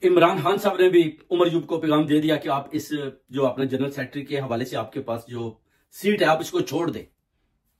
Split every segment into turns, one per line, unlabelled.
इमरान खान साहब ने भी उमर यूब को पैगाम दे दिया कि आप इस जो अपने जनरल सेक्रेटरी के हवाले से आपके पास जो सीट है आप इसको छोड़ दें,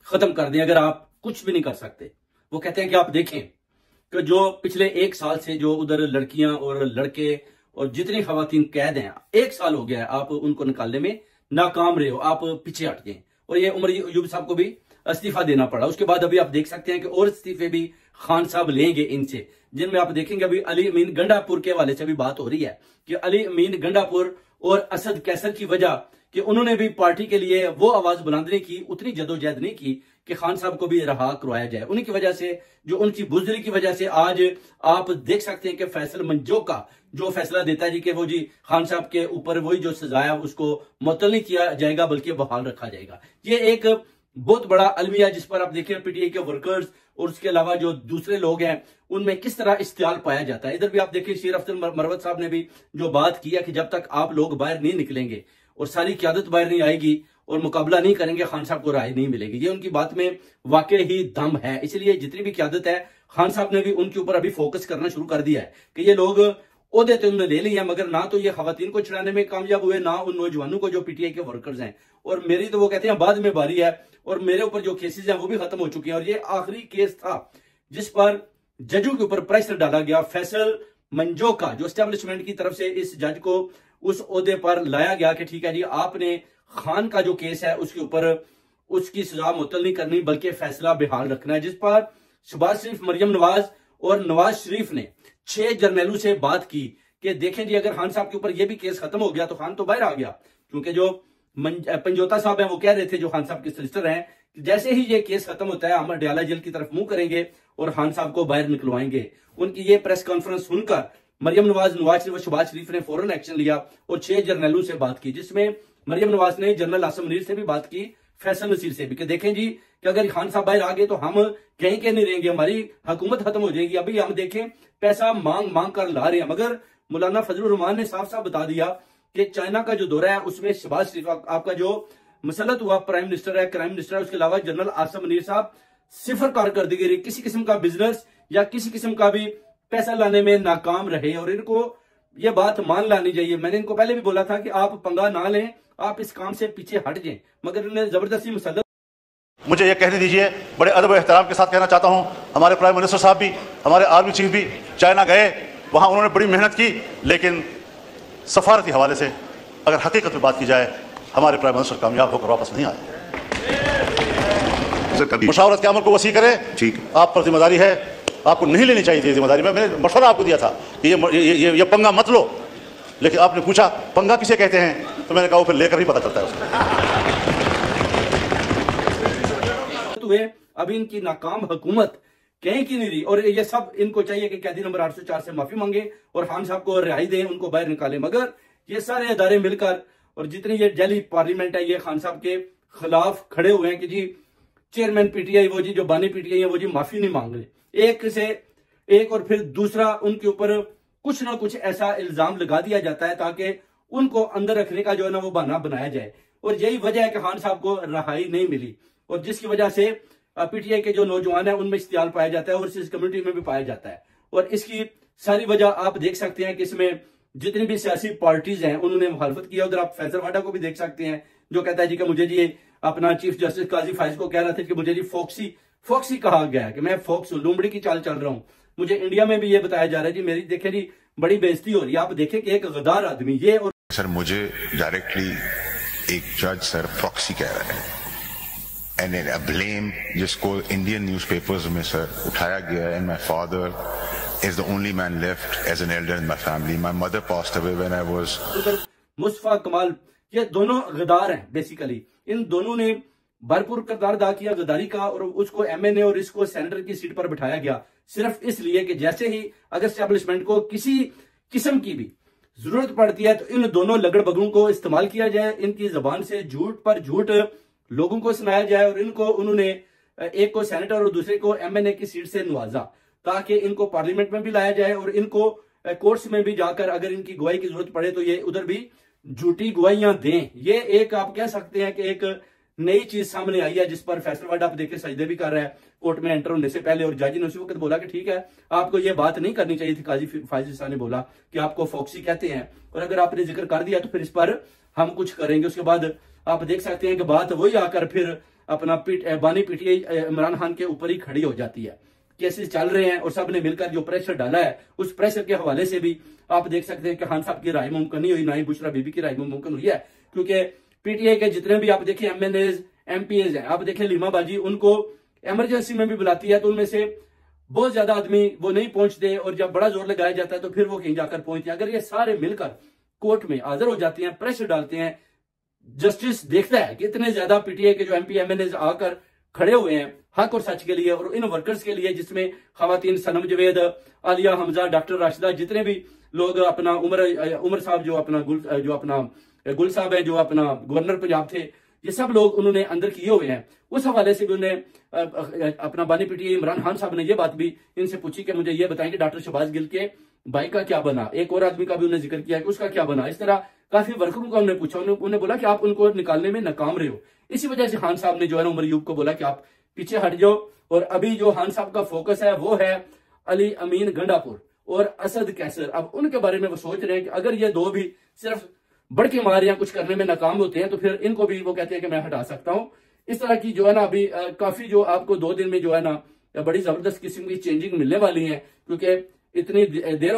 खत्म कर दें, अगर आप कुछ भी नहीं कर सकते। वो कहते हैं कि आप देखें कि जो पिछले 1 साल से जो उधर लड़कियां और लड़के और जितनी खवातीन कैद हैं, 1 साल हो गया है, आप उनको निकालने में नाकाम रहे हो, आप पीछे हट गए। और ये उमर यूब साहब को भी इस्तीफा देना पड़ा। उसके बाद अभी आप देख सकते हैं कि और इस्तीफे भी खान साहब लेंगे इनसे, जिनमें आप देखेंगे अभी अली अमीन गंडापुर के हवाले से भी बात हो रही है कि अली अमीन गंडापुर और असद कैसर की वजह कि उन्होंने भी पार्टी के लिए वो आवाज बुलंद नहीं की, उतनी जदोजहद नहीं की कि खान साहब को भी रहा करवाया जाए। उन्हीं की वजह से, जो उनकी बुजदरी की वजह से आज आप देख सकते हैं कि फैसल मंजो का जो फैसला देता है जी कि वो जी खान साहब के ऊपर वही जो सजा है उसको मुअत्तल नहीं किया जाएगा बल्कि बहाल रखा जाएगा। ये एक बहुत बड़ा अलमिया जिस पर आप देखिए पीटीआई के वर्कर्स और उसके अलावा जो दूसरे लोग हैं उनमें किस तरह इस्तेमाल पाया जाता है। इधर भी आप देखिए शेर अफजल मरवत साहब ने भी जो बात की है कि जब तक आप लोग बाहर नहीं निकलेंगे और सारी क्यादत बाहर नहीं आएगी और मुकाबला नहीं करेंगे, खान साहब को राय नहीं मिलेगी। ये उनकी बात में वाकई ही दम है। इसलिए जितनी भी क्यादत है खान साहब ने भी उनके ऊपर अभी फोकस करना शुरू कर दिया है कि ये लोग ओहदे तो उन्होंने ले लिया, मगर ना तो ये खवातीन को छुड़ाने में कामयाब हुए, ना उन नौजवानों को जो पीटीआई के वर्कर्स हैं। और मेरी तो वो कहते हैं बाद में बारी है और मेरे ऊपर जो केसेस हैं वो भी खत्म हो चुके हैं। और ये आखिरी केस था जिस पर जजों के ऊपर प्रेशर डाला गया। फैसल मंजो का जो एस्टेब्लिशमेंट की तरफ से इस जज को उस ओहदे पर लाया गया कि ठीक है जी आपने खान का जो केस है उसके ऊपर उसकी सजा मुअत्तल नहीं करनी बल्कि फैसला बेहाल रखना है, जिस पर शहबाज शरीफ, मरियम नवाज और नवाज शरीफ ने 6 जर्नैलों से बात की कि देखें जी अगर खान साहब के ऊपर यह भी केस खत्म हो गया तो खान तो बाहर आ गया। क्योंकि जो पंजोता साहब हैं वो कह रहे थे, जो खान साहब के सॉलिसिटर हैं, कि जैसे ही ये केस खत्म होता है हम अडयाला जेल की तरफ मुंह करेंगे और खान साहब को बाहर निकलवाएंगे। उनकी ये प्रेस कॉन्फ्रेंस सुनकर मरियम नवाज, नवाज शरीफ और शहबाज शरीफ ने फौरन एक्शन लिया और 6 जर्नैलों से बात की, जिसमें मरियम नवाज ने जनरल आसिम मुनीर से भी बात की, फैसल नसीर से भी, कि देखें जी कि अगर खान साहब बाहर आ गए तो हम कहीं के नहीं रहेंगे, हमारी हुकूमत खत्म हो जाएगी। अभी हम देखें पैसा मांग मांग कर ला रहे हैं, मगर मौलाना फजलुर रहमान ने साफ साफ बता दिया कि चाइना का जो दौरा है उसमें शहबाज शरीफ आपका जो मुसल्लत हुआ प्राइम मिनिस्टर है, क्राइम मिनिस्टर है, उसके अलावा जनरल आसिम मुनीर साहब सिफर कारकर्दगी रही, किसी किस्म का बिजनेस या किसी किस्म का भी पैसा लाने में नाकाम रहे। और इनको ये बात मान लानी चाहिए। मैंने इनको पहले भी बोला था कि आप पंगा ना लें, आप इस काम से पीछे हट जाएं, मगर इन्हें जबरदस्ती मुसल्लत।
मुझे ये कहने दीजिए, बड़े अदब और एहतराम के साथ कहना चाहता हूं, हमारे प्राइम मिनिस्टर साहब भी, हमारे आर्मी चीफ भी चाइना गए, वहां उन्होंने बड़ी मेहनत की, लेकिन सफारती हवाले से अगर हकीकत में बात की जाए हमारे प्राइम मिनिस्टर कामयाब होकर वापस नहीं आए। मुशावरत के अमल को वसी करें, ठीक, आप पर जिम्मेदारी है, आपको नहीं लेनी चाहिए थी जिम्मेदारी। मैंने मशवरा आपको दिया था कि ये पंगा मत लो, लेकिन आपने पूछा पंगा किसे कहते हैं, तो मैंने कहा फिर लेकर ही पता चलता है
उसको। अभी इनकी नाकाम हुकूमत कहीं की नहीं रही और ये सब इनको चाहिए कि कैदी नंबर 804 से माफी मांगे और खान साहब को रिहाई दें, उनको बाहर निकालें। मगर ये सारे अदारे मिलकर और जितनी ये दिल्ली पार्लियामेंट है ये खान साहब के खिलाफ खड़े हुए हैं कि जी चेयरमैन पीटीआई वो जी जो बानी पीटीआई है वो जी माफी नहीं मांग रहे। एक से एक और फिर दूसरा उनके ऊपर कुछ ना कुछ ऐसा इल्जाम लगा दिया जाता है ताकि उनको अंदर रखने का जो है ना वो बहाना बनाया जाए। और यही वजह है कि खान साहब को रिहाई नहीं मिली और जिसकी वजह से पीटीआई के जो नौजवान है उनमें इस्तेमाल पाया जाता है और इस कम्युनिटी में भी पाया जाता है। और इसकी सारी वजह आप देख सकते हैं कि इसमें जितनी भी सियासी पार्टीज हैं उन्होंने मुखालफत किया। उधर आप फैसल वाडा को भी देख सकते हैं जो कहता है जी कि मुझे जी अपना चीफ जस्टिस काजी फाइज को कह रहा था कि मुझे जी फोक्सी कहा गया है कि मैं फोक्स हूं, लोमड़ी की चाल चल रहा हूं। मुझे इंडिया में भी ये बताया जा रहा है जी मेरी देखे जी बड़ी बेइज्जती हो रही है। आप देखें कि एक गद्दार आदमी ये और
सर मुझे डायरेक्टली एक जज सर फॉक्सी कह रहा है एंड अ ब्लेम जिसको इंडियन न्यूज़पेपर्स में सर उठाया गया and my father is the only man left as an elder in my family. My mother passed away when I was
Mustafa कमाल, ये दोनों गद्दार हैं बेसिकली। इन दोनों ने भरपूर किरदार अदा किया गद्दारी का और उसको एमएनए और इसको सेनेटर की सीट पर बिठाया गया सिर्फ इसलिए कि जैसे ही अगर एस्टेब्लिशमेंट को किसी किस्म की भी जरूरत पड़ती है तो इन दोनों लगड़ बगड़ों को इस्तेमाल किया जाए, इनकी जबान से झूठ पर झूठ लोगों को सुनाया जाए और इनको उन्होंने एक को सेनेटर और दूसरे को एमएनए की सीट से नवाजा ताकि इनको पार्लियामेंट में भी लाया जाए और इनको कोर्ट्स में भी जाकर अगर इनकी गवाही की जरूरत पड़े तो ये उधर भी झूठी गवाहियां दें। ये एक आप कह सकते हैं कि एक नई चीज सामने आई है जिस पर फैसलाबाद आप देखिए सजदे भी कर रहा है कोर्ट में एंटर होने से पहले, और जज ने उसी वक्त बोला कि ठीक है आपको ये बात नहीं करनी चाहिए थी। काजी फाजिल साहब ने बोला कि आपको फॉक्सी कहते हैं और अगर आपने जिक्र कर दिया तो फिर इस पर हम कुछ करेंगे। उसके बाद आप देख सकते हैं कि बात वही आकर फिर अपना बानी पीटीआई इमरान खान के ऊपर ही खड़ी हो जाती है। केसेस चल रहे हैं और सब ने मिलकर जो प्रेशर डाला है उस प्रेशर के हवाले से भी आप देख सकते हैं कि खान साहब की राय मुमकिन नहीं हुई, ना ही बुशरा बीबी की राय मुमकिन हुई है, क्योंकि पीटीआई के जितने भी आप देखिए एमएनएज एमपीएज हैं, आप देखिए लीमा बाजी उनको इमरजेंसी में भी बुलाती है तो उनमें से बहुत ज्यादा आदमी वो नहीं पहुंचते और जब बड़ा जोर लगाया जाता है तो फिर वो कहीं जाकर पहुंचते हैं। अगर ये सारे मिलकर कोर्ट में हाजिर हो जाते हैं, प्रेशर डालते हैं, जस्टिस देखता है कि इतने ज्यादा पीटीआई के जो एमपी एमएनएज आकर खड़े हुए हैं हक और सच के लिए और इन वर्कर्स के लिए, जिसमें खवातीन सनम जवेद, आलिया हमजा, डॉक्टर राशिदा, जितने भी लोग अपना उमर साहब जो अपना गुल साहब है जो अपना गवर्नर पंजाब थे, ये सब लोग उन्होंने अंदर किए हुए हैं। उस हवाले से भी उन्हें अपना बानी पीटीआई इमरान खान साहब ने ये बात भी इनसे पूछी कि मुझे ये बताएं कि डॉक्टर शहबाज गिल के भाई का क्या बना। एक और आदमी का भी उन्होंने जिक्र किया कि उसका क्या बना। इस तरह काफी वर्करों का उन्होंने पूछा, उन्होंने बोला कि आप उनको निकालने में नाकाम रहे हो। इसी वजह से खान साहब ने जो है ना उमर अयूब को बोला कि आप पीछे हट जाओ। और अभी जो खान साहब का फोकस है वो है अली अमीन गंडापुर और असद कैसर। अब उनके बारे में वो सोच रहे हैं कि अगर ये दो भी सिर्फ बढ़ के मार या कुछ करने में नाकाम होते हैं तो फिर इनको भी वो कहते हैं कि मैं हटा सकता हूं। इस तरह की जो है ना अभी काफी जो आपको 2 दिन में जो है ना बड़ी जबरदस्त किस्म की चेंजिंग मिलने वाली है, क्योंकि इतनी देर